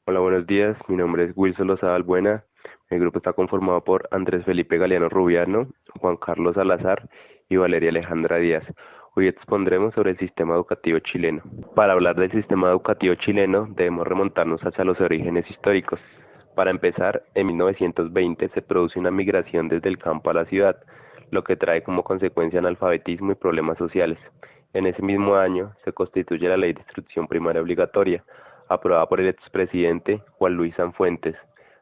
Hola, buenos días. Mi nombre es Wilson Lozada Albuena. El grupo está conformado por Andrés Felipe Galeano Rubiano, Juan Carlos Salazar y Valeria Alejandra Díaz. Hoy expondremos sobre el sistema educativo chileno. Para hablar del sistema educativo chileno, debemos remontarnos hacia los orígenes históricos. Para empezar, en 1920 se produce una migración desde el campo a la ciudad, lo que trae como consecuencia analfabetismo y problemas sociales. En ese mismo año se constituye la Ley de Instrucción Primaria Obligatoria, aprobada por el expresidente Juan Luis Sanfuentes,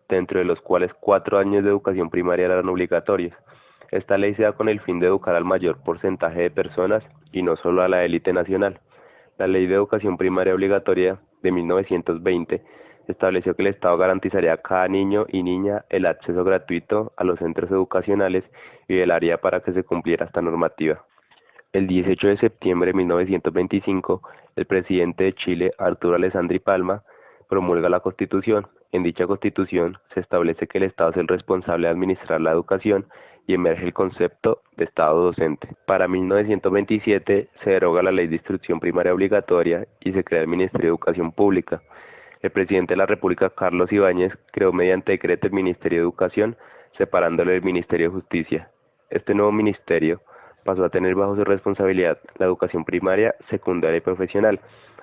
dentro de los cuales 4 años de educación primaria eran obligatorios. Esta ley se da con el fin de educar al mayor porcentaje de personas y no solo a la élite nacional. La Ley de Educación Primaria Obligatoria de 1920 estableció que el Estado garantizaría a cada niño y niña el acceso gratuito a los centros educacionales y velaría para que se cumpliera esta normativa. El 18 de septiembre de 1925, el presidente de Chile, Arturo Alessandri Palma, promulga la Constitución. En dicha Constitución se establece que el Estado es el responsable de administrar la educación y emerge el concepto de Estado docente. Para 1927 se deroga la Ley de Instrucción Primaria Obligatoria y se crea el Ministerio de Educación Pública. El presidente de la República, Carlos Ibáñez, creó mediante decreto el Ministerio de Educación, separándolo del Ministerio de Justicia. Este nuevo ministerio pasó a tener bajo su responsabilidad la educación primaria, secundaria y profesional,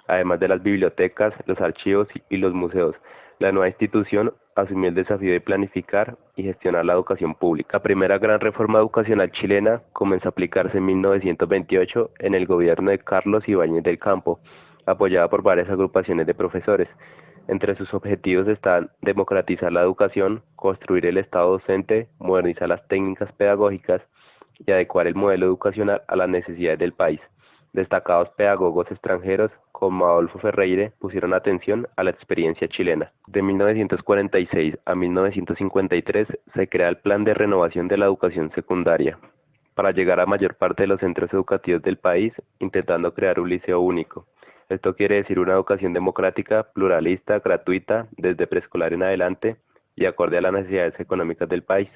además de las bibliotecas, los archivos y los museos. La nueva institución asumió el desafío de planificar y gestionar la educación pública. La primera gran reforma educacional chilena comenzó a aplicarse en 1928 en el gobierno de Carlos Ibáñez del Campo, apoyada por varias agrupaciones de profesores. Entre sus objetivos están democratizar la educación, construir el Estado docente, modernizar las técnicas pedagógicas y adecuar el modelo educacional a las necesidades del país. Destacados pedagogos extranjeros como Adolfo Ferreire pusieron atención a la experiencia chilena. De 1946 a 1953 se crea el Plan de Renovación de la Educación Secundaria para llegar a mayor parte de los centros educativos del país, intentando crear un liceo único. Esto quiere decir una educación democrática, pluralista, gratuita, desde preescolar en adelante y acorde a las necesidades económicas del país.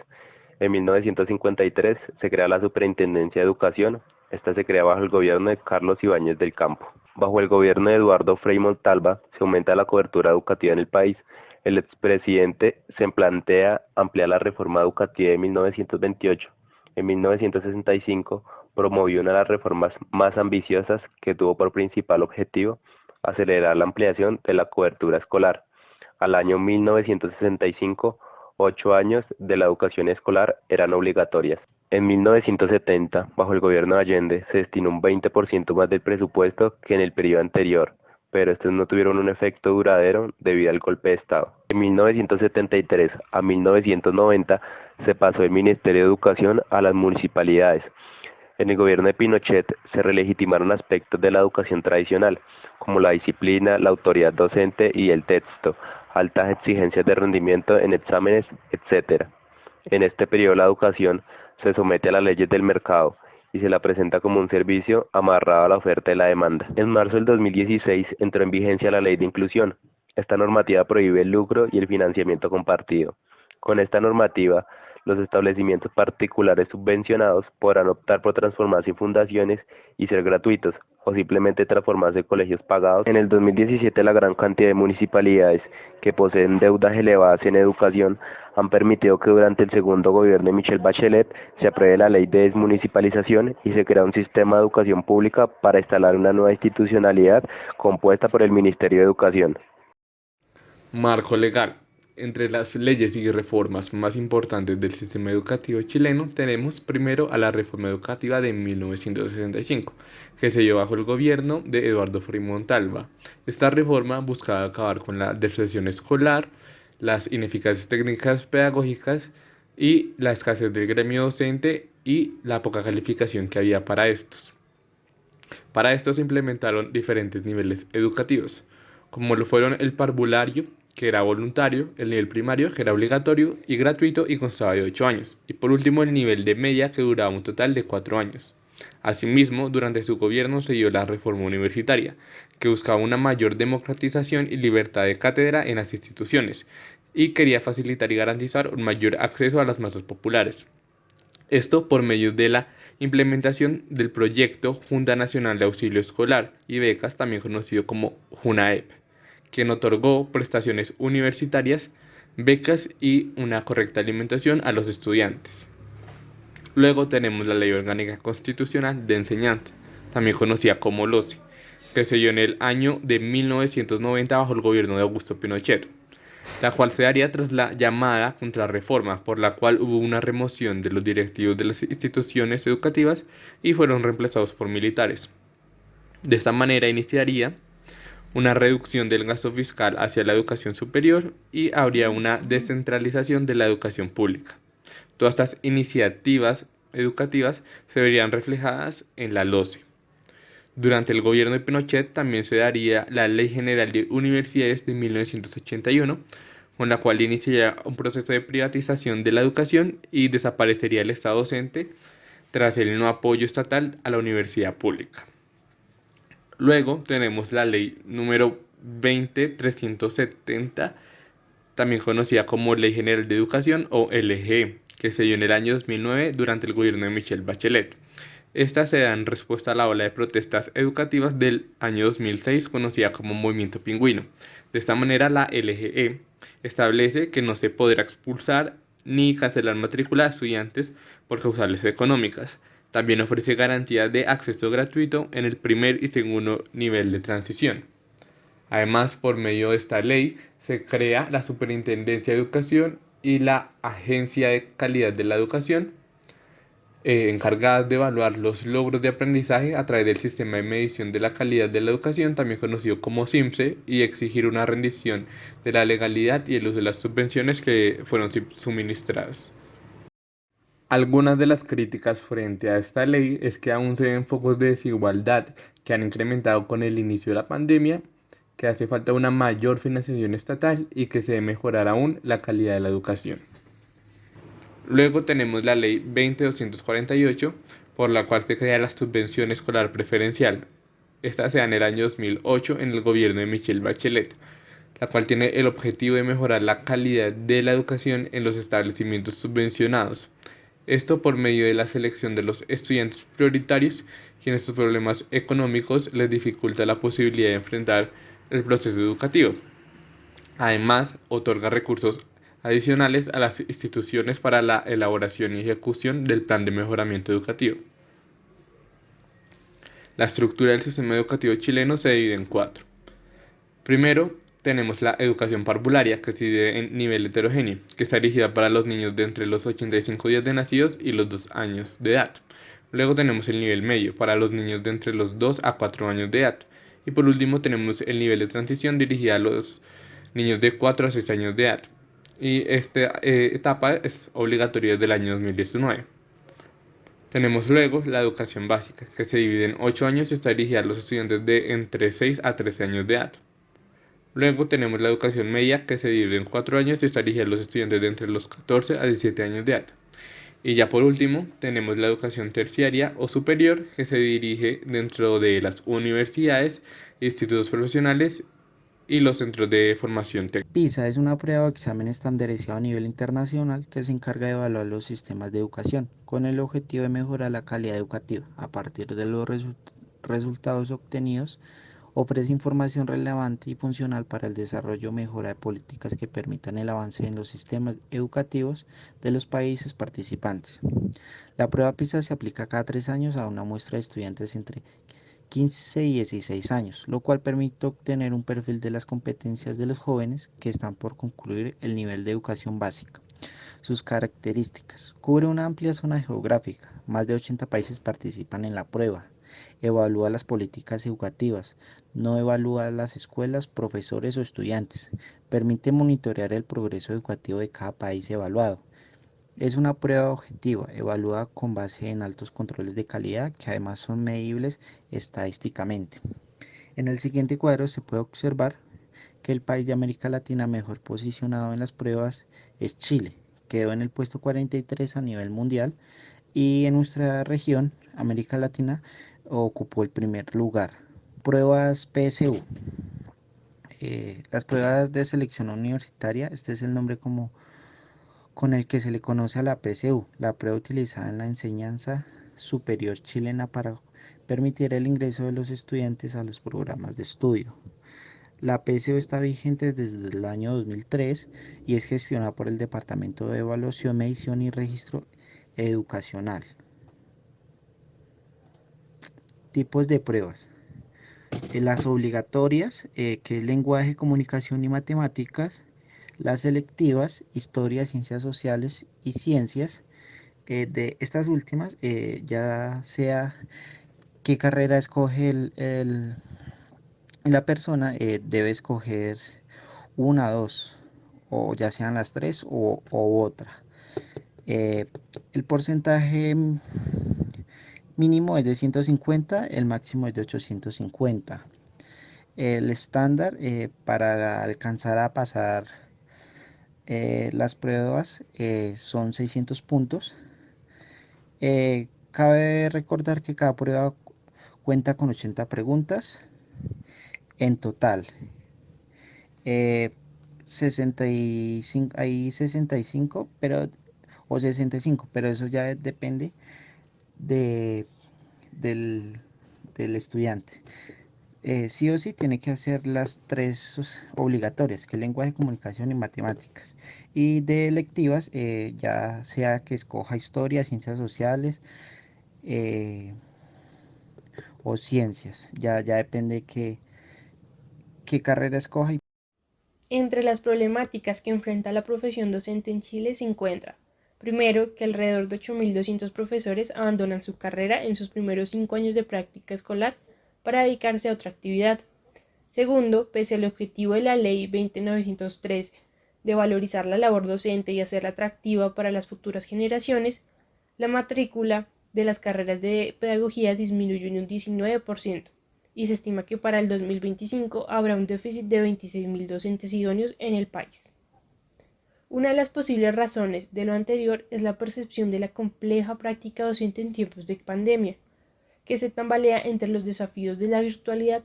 En 1953 se crea la Superintendencia de Educación. Esta se crea bajo el gobierno de Carlos Ibáñez del Campo. Bajo el gobierno de Eduardo Frei Montalva se aumenta la cobertura educativa en el país. El expresidente se plantea ampliar la reforma educativa de 1928. En 1965 promovió una de las reformas más ambiciosas que tuvo por principal objetivo acelerar la ampliación de la cobertura escolar. Al año 1965, 8 años de la educación escolar eran obligatorias. En 1970, bajo el gobierno de Allende, se destinó un 20% más del presupuesto que en el periodo anterior, pero estos no tuvieron un efecto duradero debido al golpe de Estado. En 1973 a 1990 se pasó el Ministerio de Educación a las municipalidades. En el gobierno de Pinochet se relegitimaron aspectos de la educación tradicional, como la disciplina, la autoridad docente y el texto, altas exigencias de rendimiento en exámenes, etc. En este periodo la educación se somete a las leyes del mercado y se la presenta como un servicio amarrado a la oferta y la demanda. En marzo del 2016 entró en vigencia la Ley de Inclusión. Esta normativa prohíbe el lucro y el financiamiento compartido. Con esta normativa, los establecimientos particulares subvencionados podrán optar por transformarse en fundaciones y ser gratuitos, o simplemente transformarse en colegios pagados. En el 2017, la gran cantidad de municipalidades que poseen deudas elevadas en educación han permitido que durante el segundo gobierno de Michelle Bachelet se apruebe la ley de desmunicipalización y se crea un sistema de educación pública para instalar una nueva institucionalidad compuesta por el Ministerio de Educación. Marco legal. Entre las leyes y reformas más importantes del sistema educativo chileno tenemos primero a la reforma educativa de 1965, que se dio bajo el gobierno de Eduardo Frei Montalva. Esta reforma buscaba acabar con la deserción escolar, las ineficaces técnicas pedagógicas y la escasez del gremio docente y la poca calificación que había para estos. Para esto se implementaron diferentes niveles educativos, como lo fueron el parvulario, que era voluntario, el nivel primario, que era obligatorio y gratuito y constaba de 8 años, y por último el nivel de media, que duraba un total de 4 años. Asimismo, durante su gobierno se dio la reforma universitaria, que buscaba una mayor democratización y libertad de cátedra en las instituciones, y quería facilitar y garantizar un mayor acceso a las masas populares. Esto por medio de la implementación del proyecto Junta Nacional de Auxilio Escolar y Becas, también conocido como JUNAEP, quien otorgó prestaciones universitarias, becas y una correcta alimentación a los estudiantes. Luego tenemos la Ley Orgánica Constitucional de Enseñanza, también conocida como LOCE, que se dio en el año de 1990 bajo el gobierno de Augusto Pinochet, la cual se daría tras la llamada Contrarreforma, por la cual hubo una remoción de los directivos de las instituciones educativas y fueron reemplazados por militares. De esta manera iniciaría una reducción del gasto fiscal hacia la educación superior y habría una descentralización de la educación pública. Todas estas iniciativas educativas se verían reflejadas en la LOCE. Durante el gobierno de Pinochet también se daría la Ley General de Universidades de 1981, con la cual iniciaría un proceso de privatización de la educación y desaparecería el Estado docente tras el no apoyo estatal a la universidad pública. Luego tenemos la ley número 20370, también conocida como Ley General de Educación o LG, que se dio en el año 2009 durante el gobierno de Michelle Bachelet. Estas se dan en respuesta a la ola de protestas educativas del año 2006, conocida como Movimiento Pingüino. De esta manera, la LGE establece que no se podrá expulsar ni cancelar matrícula de estudiantes por causales económicas. También ofrece garantías de acceso gratuito en el primer y segundo nivel de transición. Además, por medio de esta ley, se crea la Superintendencia de Educación y la Agencia de Calidad de la Educación, encargadas de evaluar los logros de aprendizaje a través del Sistema de Medición de la Calidad de la Educación, también conocido como SIMSE, y exigir una rendición de la legalidad y el uso de las subvenciones que fueron suministradas. Algunas de las críticas frente a esta ley es que aún se ven focos de desigualdad que han incrementado con el inicio de la pandemia, que hace falta una mayor financiación estatal y que se debe mejorar aún la calidad de la educación. Luego tenemos la ley 20248, por la cual se crea la subvención escolar preferencial. Esta se da en el año 2008 en el gobierno de Michelle Bachelet, la cual tiene el objetivo de mejorar la calidad de la educación en los establecimientos subvencionados. Esto por medio de la selección de los estudiantes prioritarios, quienes sus problemas económicos les dificulta la posibilidad de enfrentar el proceso educativo. Además, otorga recursos adicionales a las instituciones para la elaboración y ejecución del plan de mejoramiento educativo. La estructura del sistema educativo chileno se divide en cuatro. Primero, tenemos la educación parvularia, que se divide en nivel heterogéneo, que está dirigida para los niños de entre los 85 días de nacidos y los 2 años de edad. Luego tenemos el nivel medio, para los niños de entre los 2 a 4 años de edad. Y por último tenemos el nivel de transición dirigida a los niños de 4 a 6 años de edad. Y esta etapa es obligatoria desde el año 2019. Tenemos luego la educación básica, que se divide en 8 años y está dirigida a los estudiantes de entre 6 a 13 años de edad. Luego tenemos la educación media, que se divide en 4 años y está dirigida a los estudiantes de entre los 14 a 17 años de edad. Y ya por último, tenemos la educación terciaria o superior, que se dirige dentro de las universidades, institutos profesionales y los centros de formación técnica. PISA es una prueba o examen estandarizado a nivel internacional que se encarga de evaluar los sistemas de educación con el objetivo de mejorar la calidad educativa. A partir de los resultados obtenidos, ofrece información relevante y funcional para el desarrollo o mejora de políticas que permitan el avance en los sistemas educativos de los países participantes. La prueba PISA se aplica cada 3 años a una muestra de estudiantes entre 15 y 16 años, lo cual permite obtener un perfil de las competencias de los jóvenes que están por concluir el nivel de educación básica. Sus características. Cubre una amplia zona geográfica. Más de 80 países participan en la prueba. Evalúa las políticas educativas. No evalúa las escuelas, profesores o estudiantes. Permite monitorear el progreso educativo de cada país evaluado. Es una prueba objetiva, evaluada con base en altos controles de calidad que además son medibles estadísticamente. En el siguiente cuadro se puede observar que el país de América Latina mejor posicionado en las pruebas es Chile. Quedó en el puesto 43 a nivel mundial y en nuestra región, América Latina, ocupó el primer lugar. Pruebas PSU. Las pruebas de selección universitaria, este es el nombre con el que se le conoce a la PSU, la prueba utilizada en la enseñanza superior chilena para permitir el ingreso de los estudiantes a los programas de estudio. La PSO está vigente desde el año 2003 y es gestionada por el Departamento de Evaluación, Medición y Registro Educacional. Tipos de pruebas. Las obligatorias, que es lenguaje, comunicación y matemáticas. Las selectivas, historia, ciencias sociales y ciencias. De estas últimas, ya sea qué carrera escoge la persona, debe escoger una, dos, o ya sean las tres o otra. Eh, el porcentaje mínimo es de 150, el máximo es de 850. El estándar, para alcanzar a pasar las pruebas, son 600 puntos. Cabe recordar que cada prueba cuenta con 80 preguntas en total. 65, hay 65, o 65, pero eso ya depende de, del, del estudiante. Sí o sí tiene que hacer las tres obligatorias, que es lenguaje, comunicación y matemáticas. Y de electivas, ya sea que escoja historia, ciencias sociales, eh, o ciencias. Ya depende qué carrera escoja. Entre las problemáticas que enfrenta la profesión docente en Chile se encuentra, primero, que alrededor de 8.200 profesores abandonan su carrera en sus primeros 5 años de práctica escolar para dedicarse a otra actividad. Segundo, pese al objetivo de la Ley 20903 de valorizar la labor docente y hacerla atractiva para las futuras generaciones, la matrícula de las carreras de pedagogía disminuyó en un 19%, y se estima que para el 2025 habrá un déficit de 26.000 docentes idóneos en el país. Una de las posibles razones de lo anterior es la percepción de la compleja práctica docente en tiempos de pandemia, que se tambalea entre los desafíos de la virtualidad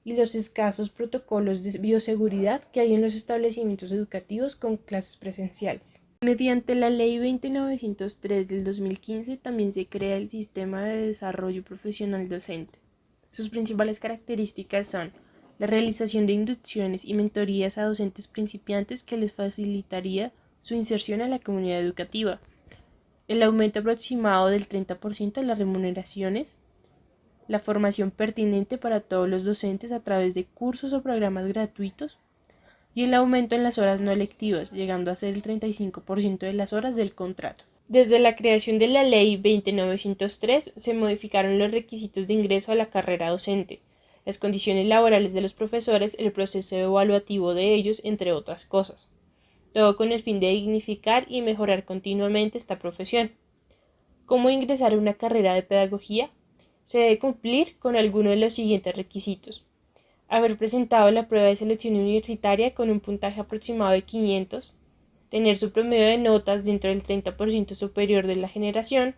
y los escasos protocolos de bioseguridad que hay en los establecimientos educativos con clases presenciales. Mediante la Ley 20903 del 2015 también se crea el Sistema de Desarrollo Profesional Docente. Sus principales características son la realización de inducciones y mentorías a docentes principiantes que les facilitaría su inserción a la comunidad educativa, el aumento aproximado del 30% en las remuneraciones, la formación pertinente para todos los docentes a través de cursos o programas gratuitos, y el aumento en las horas no lectivas, llegando a ser el 35% de las horas del contrato. Desde la creación de la Ley 20903 se modificaron los requisitos de ingreso a la carrera docente, las condiciones laborales de los profesores, el proceso evaluativo de ellos, entre otras cosas. Todo con el fin de dignificar y mejorar continuamente esta profesión. ¿Cómo ingresar a una carrera de pedagogía? Se debe cumplir con alguno de los siguientes requisitos: haber presentado la prueba de selección universitaria con un puntaje aproximado de 500, tener su promedio de notas dentro del 30% superior de la generación,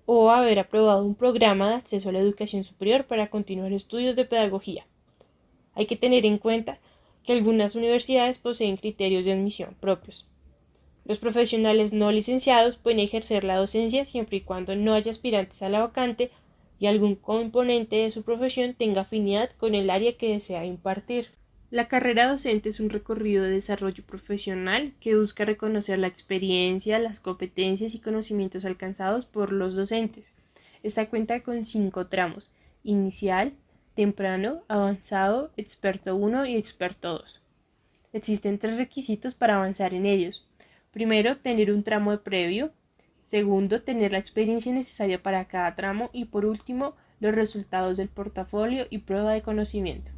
o haber aprobado un programa de acceso a la educación superior para continuar estudios de pedagogía. Hay que tener en cuenta que algunas universidades poseen criterios de admisión propios. Los profesionales no licenciados pueden ejercer la docencia siempre y cuando no haya aspirantes a la vacante y algún componente de su profesión tenga afinidad con el área que desea impartir. La carrera docente es un recorrido de desarrollo profesional que busca reconocer la experiencia, las competencias y conocimientos alcanzados por los docentes. Esta cuenta con 5 tramos: inicial, temprano, avanzado, experto 1 y experto 2. Existen 3 requisitos para avanzar en ellos. Primero, tener un tramo de previo. Segundo, tener la experiencia necesaria para cada tramo. Y por último, los resultados del portafolio y prueba de conocimiento.